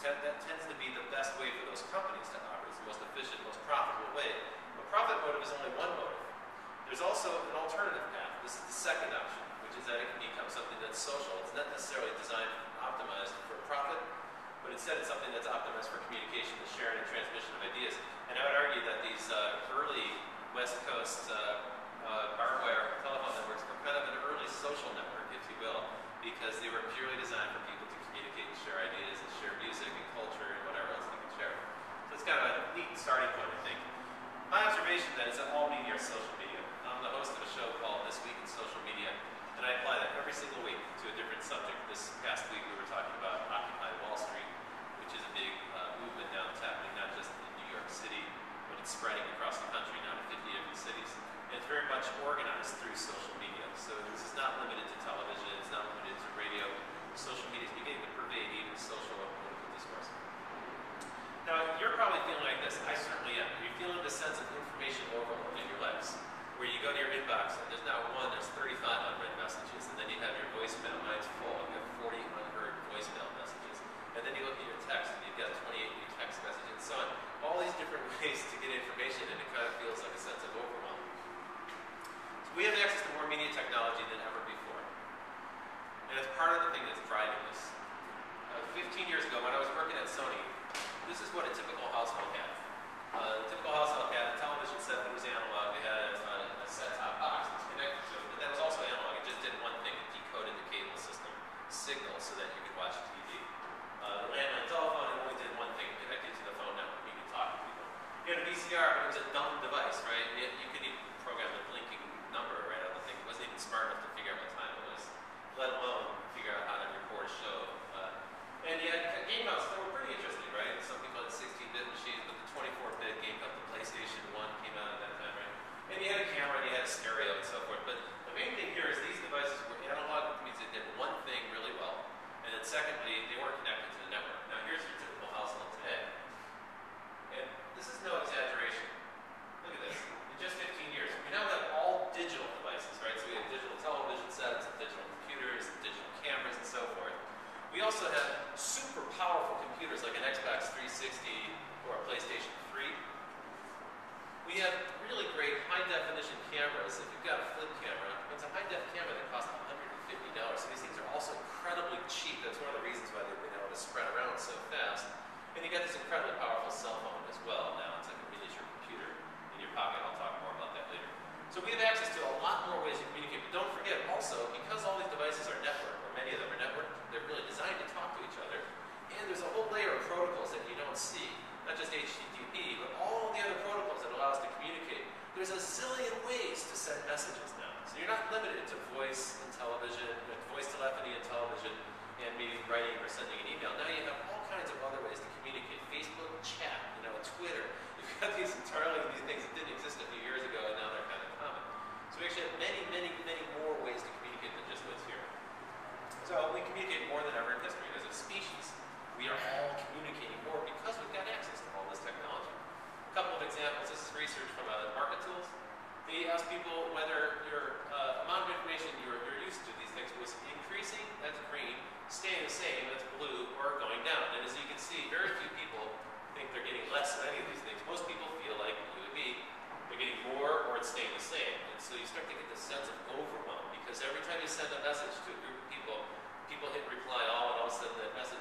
that tends to be the best way for those companies to operate. It's the most efficient, most profitable way. But profit motive is only one motive. There's also an alternative path. This is the second option, which is that it can become something that's social. It's not necessarily designed, optimized for profit, but instead it's something that's optimized for communication, the sharing and transmission of ideas. And I would argue that these early West Coast barbed wire telephone networks were kind of an early social network, if you will, because they were purely designed for people to communicate and share ideas and share music and culture and whatever else they can share. So it's kind of a neat starting point, I think. My observation then is that all media are social media. I'm the host of a show called This Week in Social Media, and I apply that every single week to a different subject. This past week we were talking about Occupy Wall Street, which is a big movement now that's happening not just in New York City, but it's spreading across the country now to 50 different cities. And it's very much organized through social media. So this is not limited to television, it's not limited to radio. Social media is beginning to pervade even social and political discourse. Now, you're probably feeling like this. I certainly am. You're feeling the sense of information overload in your lives, where you go to your inbox and there's not one, there's 35 unread messages, and then you have your voicemail. Mine's full. You have 40 unheard voicemail messages. And then you look at your text and you've got 28 new text messages and so on. All these different ways to get information, and it kind of feels like a sense of overwhelm. So we have access to more media technology than ever before. And it's part of the thing that's driving this. 15 years ago, when I was working at Sony, this is what a typical household had. The typical household had a television set that was analog. They had a set-top box that was connected to it, but that was also analog. It just did one thing. It decoded the cable system signal so that you could watch TV. The landline telephone, it only did one thing. It connected to the phone network. You could talk to people. You had a VCR, but it was a dumb device, right? You couldn't even program a blinking number right on the thing. It wasn't even smart enough to figure out what time it was, let alone figure out how to record a show. And you had game mounts that were pretty interesting, right? Some people had 16-bit machines, but the 24-bit game up, the PlayStation 1 came out at that time, right? And you had a camera, and you had a stereo, and so forth. But the main thing here is these devices were analog, which means they did one thing really well. And then secondly, they weren't connected to the network. Now here's your typical household today. And this is no exaggeration. Look at this. In just 15 years, we now have all digital devices, right? So we have digital television sets, and digital computers, and digital cameras, and so forth. We also have super powerful computers like an Xbox 360 or a PlayStation 3. We have really great high-definition cameras. If you've got a flip camera, it's a high-def camera that costs $150. So these things are also incredibly cheap. That's one of the reasons why they've been able to spread around so fast. And you got this incredibly powerful cell phone as well now. It's like a miniature computer in your pocket. I'll talk more about that later. So we have access to a lot more ways to communicate. But don't forget also, because all these devices are networked, or many of them are networked, they're really designed to talk to each other. And there's a whole layer of protocols that you don't see. Not just HTTP, but all the other protocols that allow us to communicate. There's a zillion ways to send messages now. So you're not limited to voice and television, voice telephony and television, and maybe writing or sending an email. Now you have all kinds of other ways to communicate. Facebook, chat, Twitter. You've got these entirely these things that didn't exist a few years ago, and now they're kind of common. So we actually have many, many, many more ways to communicate than just what's here. So we communicate more than ever in history. As a species, we are all communicating more because we've got access to all this technology. A couple of examples. This is research from Market Tools. They asked people whether your amount of information you're used to these things was increasing, that's green, staying the same, that's blue, or going down. And as you can see, very few people think they're getting less of any of these things. Most people feel like you and me, they're getting more or it's staying the same. And so you start to get this sense of overwhelm because every time you send a message to a group of people, people hit reply all, and all of a sudden that message